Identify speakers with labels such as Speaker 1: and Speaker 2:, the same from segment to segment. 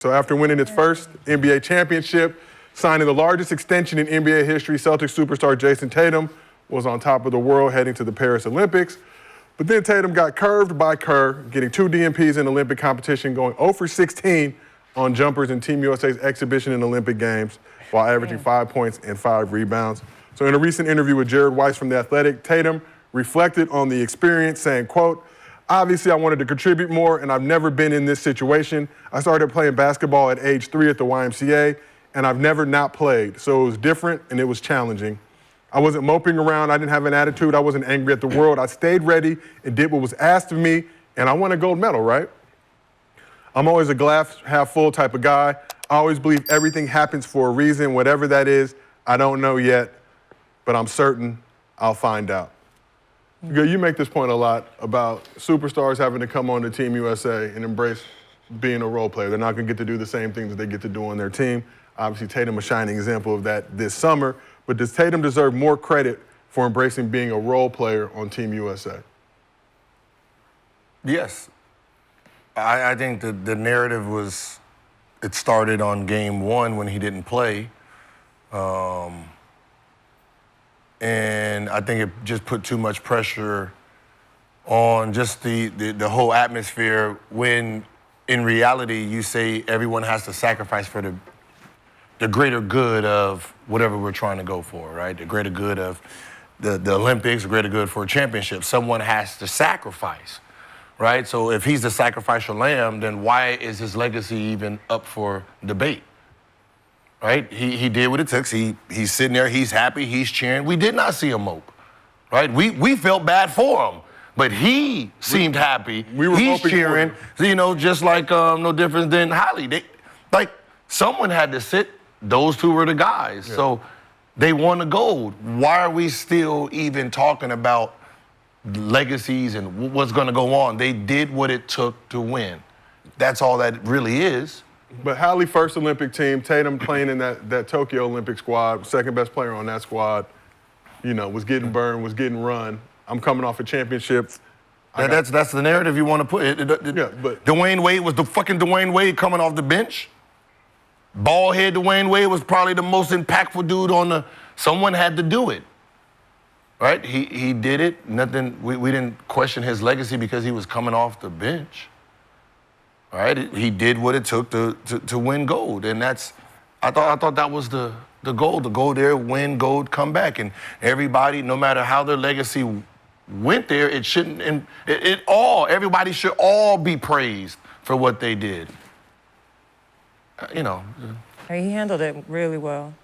Speaker 1: So after winning its first NBA championship, signing the largest extension in NBA history, Celtics superstar Jayson Tatum was on top of the world heading to the Paris Olympics. But then Tatum got curved by Kerr, getting 2 DNPs in Olympic competition, going 0 for 16 on jumpers in Team USA's exhibition in Olympic Games, while averaging 5 points and 5 rebounds. So in a recent interview with Jared Weiss from The Athletic, Tatum reflected on the experience, saying, quote, "Obviously, I wanted to contribute more, and I've never been in this situation. I started playing basketball at age 3 at the YMCA, and I've never not played. So it was different, and it was challenging. I wasn't moping around. I didn't have an attitude. I wasn't angry at the world. I stayed ready and did what was asked of me, and I won a gold medal, right? I'm always a glass half full type of guy. I always believe everything happens for a reason, whatever that is. I don't know yet, but I'm certain I'll find out." You make this point a lot about superstars having to come on to Team USA and embrace being a role player. They're not going to get to do the same things that they get to do on their team. Obviously, Tatum a shining example of that this summer. But does Tatum deserve more credit for embracing being a role player on Team USA?
Speaker 2: Yes. I think the narrative it started on game 1 when he didn't play. And I think it just put too much pressure on just the whole atmosphere when in reality you say everyone has to sacrifice for the greater good of whatever we're trying to go for, right? The greater good of the Olympics, the greater good for a championship. Someone has to sacrifice, right? So if he's the sacrificial lamb, then why is his legacy even up for debate? Right? He did what it took. He's sitting there, he's happy, he's cheering. We did not see him mope, right? We felt bad for him, but he seemed happy. He's cheering, just like no different than Holly. Someone had to sit. Those two were the guys. Yeah. So they won the gold. Why are we still even talking about legacies and what's going to go on? They did what it took to win. That's all that really is.
Speaker 1: But Hallie, first Olympic team, Tatum playing in that Tokyo Olympic squad, second best player on that squad, was getting burned, was getting run. I'm coming off a championship.
Speaker 2: That's the narrative you want to put. But Dwayne Wade was the fucking Dwayne Wade coming off the bench. Bald head Dwayne Wade was probably the most impactful dude someone had to do it. Right? He did it. Nothing. We didn't question his legacy because he was coming off the bench. All right, he did what it took to win gold, and I thought that was the goal. To go there, win gold, come back, and everybody, no matter how their legacy went there, it shouldn't. And everybody should all be praised for what they did.
Speaker 3: He handled it really well.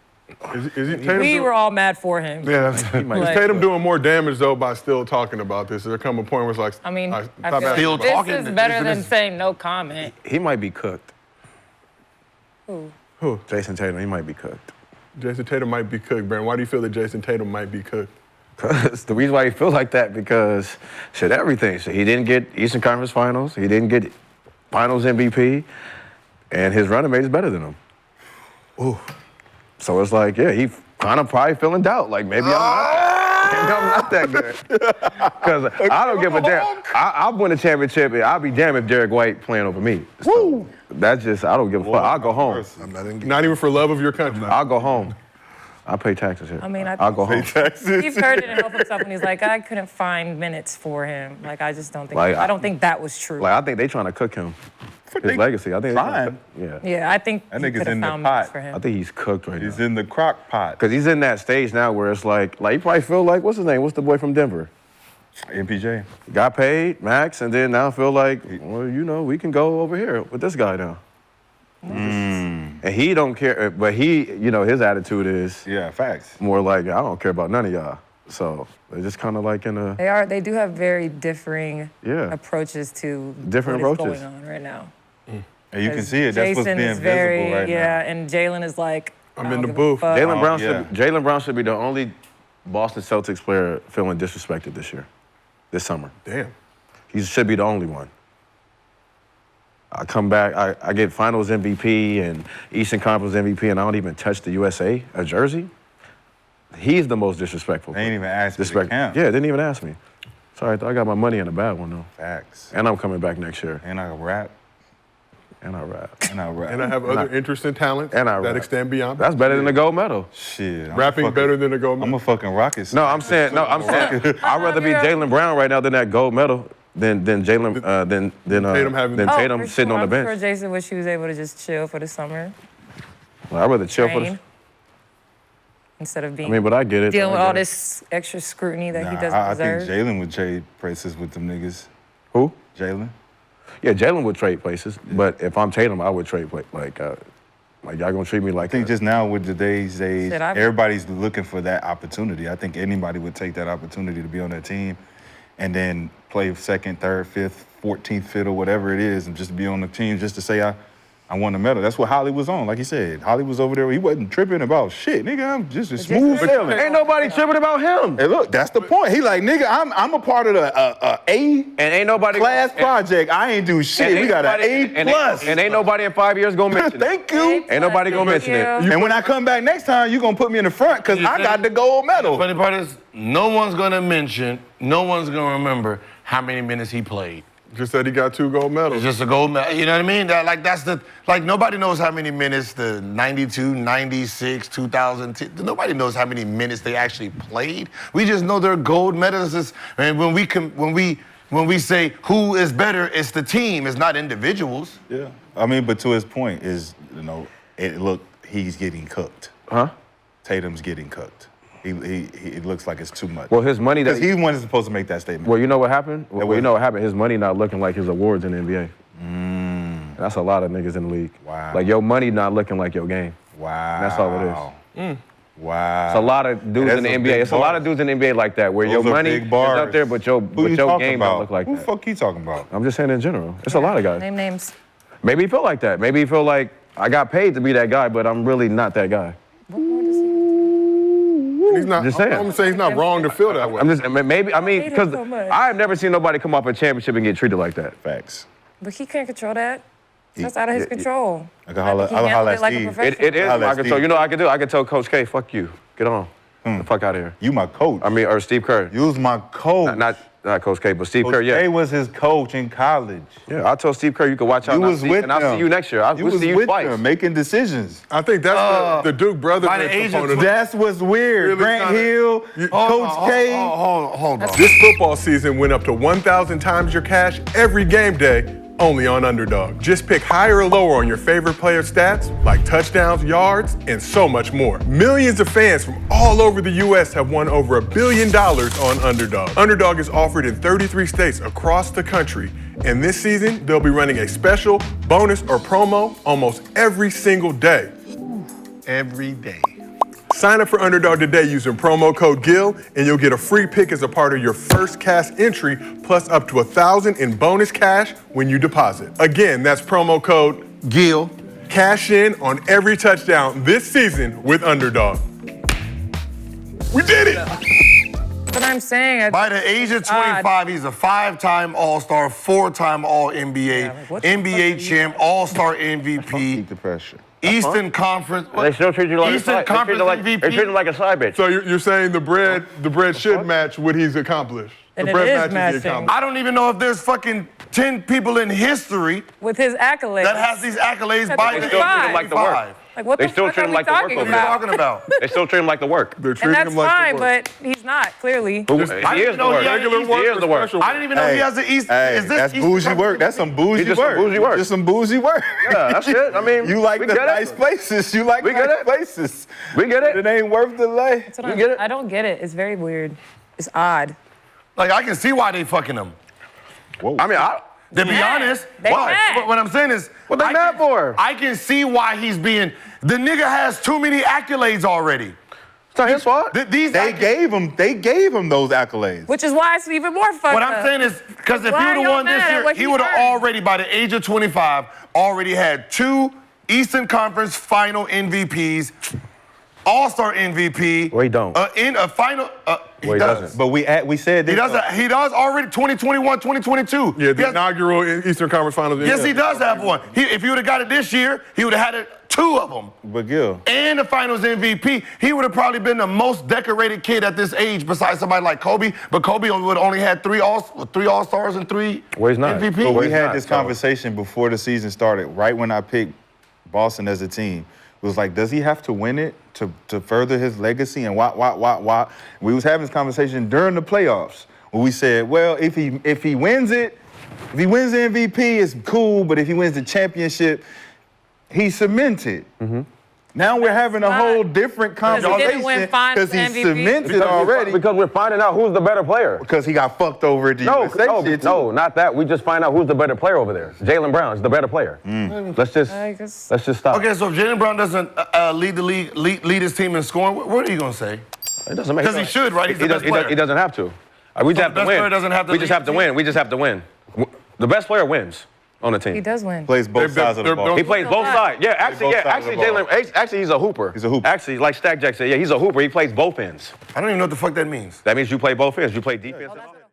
Speaker 1: We
Speaker 3: were all mad for him.
Speaker 1: Yeah, is Tatum doing more damage though by still talking about this? There come a point where it's like,
Speaker 3: I feel
Speaker 2: still
Speaker 3: like
Speaker 2: talking.
Speaker 3: This is better than saying no comment.
Speaker 4: He might be cooked.
Speaker 3: Who?
Speaker 4: Jayson Tatum. He might be cooked.
Speaker 1: Jayson Tatum might be cooked, Brandon. Why do you feel that Jayson Tatum might be cooked?
Speaker 4: Because the reason why he feels like that because everything. So he didn't get Eastern Conference Finals. He didn't get Finals MVP, and his running mate is better than him.
Speaker 1: Ooh.
Speaker 4: So it's like, he kind of probably feeling doubt. Like, maybe I'm not that good. Because I don't give a damn. I'll win a championship, and I'll be damned if Derek White playing over me. So that's just, I don't give a fuck. I'll go home.
Speaker 1: Not even for love of your country.
Speaker 4: I'll go home. I pay taxes here. I'll go home.
Speaker 3: Steve Kerr didn't help himself when he's like, I couldn't find minutes for him. I just don't think, I don't think that was true.
Speaker 4: I think they trying to cook him. His legacy. I think
Speaker 5: fine.
Speaker 3: Yeah, I think
Speaker 5: that
Speaker 3: he
Speaker 5: nigga's
Speaker 3: could have found minutes for him.
Speaker 4: I think he's cooked right now.
Speaker 5: He's in the crock pot.
Speaker 4: Because he's in that stage now where it's like he probably feel like, what's his name? What's the boy from Denver?
Speaker 5: MPJ.
Speaker 4: Got paid, max, and then now feel like, well, we can go over here with this guy now. And he don't care, but his attitude is
Speaker 5: facts.
Speaker 4: More like, I don't care about none of y'all. So they're just kind of like in a...
Speaker 3: They do have very differing approaches to
Speaker 4: different
Speaker 3: what is
Speaker 4: approaches
Speaker 3: going on right now.
Speaker 5: And you can see it. That's what's being visible right now.
Speaker 3: Yeah, and Jaylen is like,
Speaker 1: I'm in the booth.
Speaker 4: Jaylen Brown should be the only Boston Celtics player feeling disrespected this summer.
Speaker 1: Damn.
Speaker 4: He should be the only one. I come back, I get Finals MVP and Eastern Conference MVP, and I don't even touch the USA, a jersey. He's the most disrespectful.
Speaker 5: They didn't even ask me to count.
Speaker 4: Yeah, didn't even ask me. Sorry, I got my money in a bad one, though.
Speaker 5: Facts.
Speaker 4: And I'm coming back next year.
Speaker 5: And I can rap.
Speaker 4: And I rap.
Speaker 5: And I rap.
Speaker 1: And I have other interesting talents
Speaker 4: and I
Speaker 1: that
Speaker 4: rap.
Speaker 1: extend beyond.
Speaker 4: That's better than the gold medal.
Speaker 5: Shit.
Speaker 1: Rapping better than the gold medal.
Speaker 5: I'm a fucking rocket.
Speaker 4: I'm saying I'd rather be Jaylen Brown right now than that gold medal than Tatum
Speaker 3: For
Speaker 4: sitting on the bench.
Speaker 3: I'm sure Jayson wish he was able to just chill for the summer.
Speaker 4: Well, I'd rather chill for
Speaker 3: Train.
Speaker 4: the.
Speaker 3: Instead of being
Speaker 4: But I get it.
Speaker 3: dealing with
Speaker 4: I get
Speaker 3: all
Speaker 4: it.
Speaker 3: this extra scrutiny that he doesn't
Speaker 5: I
Speaker 3: deserve.
Speaker 5: think Jaylen would trade places with them niggas.
Speaker 4: Who?
Speaker 5: Jaylen.
Speaker 4: Yeah, Jaylen would trade places, but if I'm Tatum, I would trade like y'all gonna treat me like.
Speaker 5: I think just now with today's age,
Speaker 3: Shit,
Speaker 5: everybody's looking for that opportunity. I think anybody would take that opportunity to be on that team and then play second, third, fifth, 14th fiddle, whatever it is, and just be on the team just to say I won the medal. That's what Holly was on, like he said. Holly was over there. He wasn't tripping about shit. Nigga, I'm just a smooth sailing.
Speaker 4: Ain't nobody tripping about him.
Speaker 5: Hey, look, that's the point. He like, nigga, I'm a part of the A
Speaker 4: And ain't nobody
Speaker 5: class project. I ain't do shit. We got an A plus.
Speaker 4: And ain't nobody in 5 years gonna mention it.
Speaker 5: Thank you.
Speaker 4: Ain't nobody gonna mention it.
Speaker 5: And when I come back next time, you gonna put me in the front because I got the gold medal.
Speaker 2: Funny part is, no one's gonna remember how many minutes he played.
Speaker 1: Just said he got 2 gold medals.
Speaker 2: It's just a gold medal. You know what I mean? Nobody knows how many minutes the 92, 96, 2000. Nobody knows how many minutes they actually played. We just know they're gold medalists. And when we say who is better, it's the team. It's not individuals.
Speaker 5: Yeah. I mean, but to his point is, he's getting cooked.
Speaker 4: Huh?
Speaker 5: Tatum's getting cooked. It looks like it's too much.
Speaker 4: Well, his money
Speaker 5: because he wasn't supposed to make that statement.
Speaker 4: Well, you know what happened? You know what happened? His money not looking like his awards in the NBA. That's a lot of niggas in the league.
Speaker 5: Wow.
Speaker 4: Like your money not looking like your game.
Speaker 5: Wow.
Speaker 4: That's all it is.
Speaker 5: Wow.
Speaker 4: It's a lot of dudes in the NBA. It's a lot of dudes in the NBA like that, where your money is up there, but your game don't look like that.
Speaker 5: Who the fuck you talking about?
Speaker 4: I'm just saying in general. It's a lot of guys.
Speaker 3: Name names.
Speaker 4: Maybe he feel like that. Maybe he feel like I got paid to be that guy, but I'm really not that guy.
Speaker 3: What more does he?
Speaker 1: He's not.
Speaker 4: Just saying.
Speaker 1: I'm saying he's not wrong to feel that way.
Speaker 4: I'm just because
Speaker 3: so much.
Speaker 4: I've never seen nobody come off a championship and get treated like that.
Speaker 5: Facts.
Speaker 3: But he can't control that. That's out of his control.
Speaker 5: I can holler at
Speaker 3: like a
Speaker 5: Steve.
Speaker 3: professional.
Speaker 4: It is
Speaker 5: Holla
Speaker 4: my
Speaker 5: at
Speaker 4: control.
Speaker 5: Steve.
Speaker 4: You know what I could do? I could tell Coach K, fuck you. Get on. The fuck out of here.
Speaker 5: You my coach.
Speaker 4: Or Steve Kerr.
Speaker 5: You was my coach.
Speaker 4: Not Coach K, but Steve
Speaker 5: Coach
Speaker 4: Kerr, yeah.
Speaker 5: K was his coach in college.
Speaker 4: Yeah, I told Steve Kerr you could watch out.
Speaker 5: You was with
Speaker 4: and I'll see you next year.
Speaker 5: You was
Speaker 4: see you
Speaker 5: with
Speaker 4: twice.
Speaker 5: them, making decisions.
Speaker 1: I think that's the Duke brother
Speaker 2: by the age of
Speaker 1: component.
Speaker 5: That's what's weird.
Speaker 1: Really
Speaker 5: Grant
Speaker 1: kinda-
Speaker 5: Hill, Coach K.
Speaker 2: Hold on.
Speaker 1: This football season went up to 1,000 times your cash every game day, only on Underdog. Just pick higher or lower on your favorite player stats, like touchdowns, yards, and so much more. Millions of fans from all over the U.S. have won over $1 billion on Underdog. Underdog is offered in 33 states across the country, and this season, they'll be running a special, bonus, or promo almost every single day.
Speaker 2: Every day.
Speaker 1: Sign up for Underdog today using promo code GIL, and you'll get a free pick as a part of your first cash entry, plus up to $1,000 in bonus cash when you deposit. Again, that's promo code GIL. Cash in on every touchdown this season with Underdog. We did it!
Speaker 3: But I'm saying,
Speaker 2: By the age of 25, he's a 5-time All-Star, 4-time All-NBA, NBA champ, All-Star MVP,
Speaker 5: Keep the pressure.
Speaker 2: Eastern Conference.
Speaker 4: They still treat you like
Speaker 2: Eastern Conference MVP.
Speaker 4: They treat you like a side bitch.
Speaker 1: So you're saying the bread should match what he's accomplished.
Speaker 3: And
Speaker 1: the
Speaker 3: it
Speaker 1: bread
Speaker 3: is
Speaker 1: matches the
Speaker 3: matching.
Speaker 1: accomplishment.
Speaker 2: I don't even know if there's fucking 10 people in history
Speaker 3: with his accolades.
Speaker 2: that has these accolades by
Speaker 3: They
Speaker 2: the
Speaker 3: still treat him
Speaker 2: age
Speaker 4: like
Speaker 2: of
Speaker 4: the work.
Speaker 2: 5.
Speaker 3: Like, what
Speaker 4: They
Speaker 3: the
Speaker 4: still
Speaker 3: fuck
Speaker 4: treat
Speaker 3: are
Speaker 4: him
Speaker 3: we
Speaker 4: like the work
Speaker 3: talking
Speaker 4: over
Speaker 2: What are you
Speaker 3: about?
Speaker 2: talking about?
Speaker 4: They still treat him like the work.
Speaker 1: They're
Speaker 3: And
Speaker 1: treating
Speaker 3: that's
Speaker 1: him like
Speaker 3: fine,
Speaker 1: the work.
Speaker 3: but he's not, clearly.
Speaker 4: He
Speaker 2: didn't
Speaker 4: is the
Speaker 2: know
Speaker 4: work.
Speaker 2: he had
Speaker 1: Regular
Speaker 2: He
Speaker 1: work
Speaker 4: is
Speaker 1: or
Speaker 4: the work.
Speaker 1: special
Speaker 2: I didn't even know he has an East.
Speaker 5: Hey,
Speaker 2: Is this
Speaker 5: that's
Speaker 2: Eastern
Speaker 5: bougie
Speaker 2: Conference?
Speaker 5: work. That's some bougie
Speaker 4: Just some
Speaker 5: work.
Speaker 4: bougie work.
Speaker 5: Just some bougie work.
Speaker 4: Yeah, that's it. I mean,
Speaker 5: you like
Speaker 4: we
Speaker 5: the
Speaker 4: get it.
Speaker 5: nice places. You like
Speaker 4: We get
Speaker 5: nice
Speaker 4: it.
Speaker 5: places.
Speaker 4: We get it.
Speaker 5: It ain't worth the delay.
Speaker 3: That's what
Speaker 4: We
Speaker 3: I'm-
Speaker 4: get it.
Speaker 3: I don't get it. It's very weird. It's odd.
Speaker 2: Like, I can see why they fucking him.
Speaker 5: Whoa.
Speaker 4: I mean,
Speaker 2: To be
Speaker 3: mad.
Speaker 2: honest,
Speaker 3: They
Speaker 2: why?
Speaker 3: mad.
Speaker 2: What I'm saying is,
Speaker 4: What they mad for?
Speaker 2: I can see why he's being. The nigga has too many accolades already.
Speaker 4: it's not his fault.
Speaker 2: These
Speaker 5: They gave him those accolades.
Speaker 3: Which is why it's even more fucked
Speaker 2: What
Speaker 3: up.
Speaker 2: I'm saying is, because if he
Speaker 3: Why
Speaker 2: would have
Speaker 3: y'all
Speaker 2: won this
Speaker 3: mad at
Speaker 2: year,
Speaker 3: what
Speaker 2: he
Speaker 3: he
Speaker 2: would have
Speaker 3: earned?
Speaker 2: already, by the age of 25, already had 2 Eastern Conference Final MVPs, All-Star MVP.
Speaker 4: Or he don't.
Speaker 2: In a final. He
Speaker 4: He
Speaker 2: does.
Speaker 4: doesn't.
Speaker 5: But we said this.
Speaker 2: He does already 2021, 2022.
Speaker 1: Yeah, the inaugural Eastern Conference Finals.
Speaker 2: Yes, he does have one. If he would have got it this year, he would have had two of them.
Speaker 5: But Gil.
Speaker 2: And the Finals MVP. He would have probably been the most decorated kid at this age, besides somebody like Kobe. But Kobe would only had three All-Stars and 3
Speaker 4: Well, he's not.
Speaker 2: MVP.
Speaker 5: But we
Speaker 4: he's
Speaker 5: had
Speaker 4: not,
Speaker 5: this
Speaker 4: so-
Speaker 5: conversation before the season started, right when I picked Boston as a team. It was like, does he have to win it to further his legacy? And why? We was having this conversation during the playoffs where we said, well, if he wins it, if he wins the MVP, it's cool. But if he wins the championship, he's cemented. Now we're having a whole different
Speaker 3: Because he
Speaker 5: conversation
Speaker 3: didn't win Finals
Speaker 5: he's
Speaker 3: MVP.
Speaker 5: cemented already
Speaker 4: Because we're finding out who's the better player.
Speaker 5: because he got fucked over at the USA shit, too.
Speaker 4: No, not that. We just find out who's the better player over there. Jaylen Brown is the better player. Let's just stop.
Speaker 2: Okay, so if Jaylen Brown doesn't lead his team in scoring, what are you gonna say?
Speaker 4: It doesn't make
Speaker 2: Because he should, right? He's the best player.
Speaker 4: He doesn't have to. We just have
Speaker 2: the
Speaker 4: to
Speaker 2: best
Speaker 4: win.
Speaker 2: player doesn't have to
Speaker 4: We just
Speaker 2: lead
Speaker 4: have to
Speaker 2: the
Speaker 4: win. We just have to win. The best player wins on the team.
Speaker 3: He does win.
Speaker 5: Plays both sides of the ball.
Speaker 4: He plays both sides. Yeah, actually,
Speaker 5: both sides of the ball.
Speaker 4: Actually, he's a hooper.
Speaker 5: He's a hooper.
Speaker 4: Actually, like Stack Jack said, yeah, he's a hooper. He plays both ends.
Speaker 2: I don't even know what the fuck that means.
Speaker 4: That means you play both ends. You play defense and offense.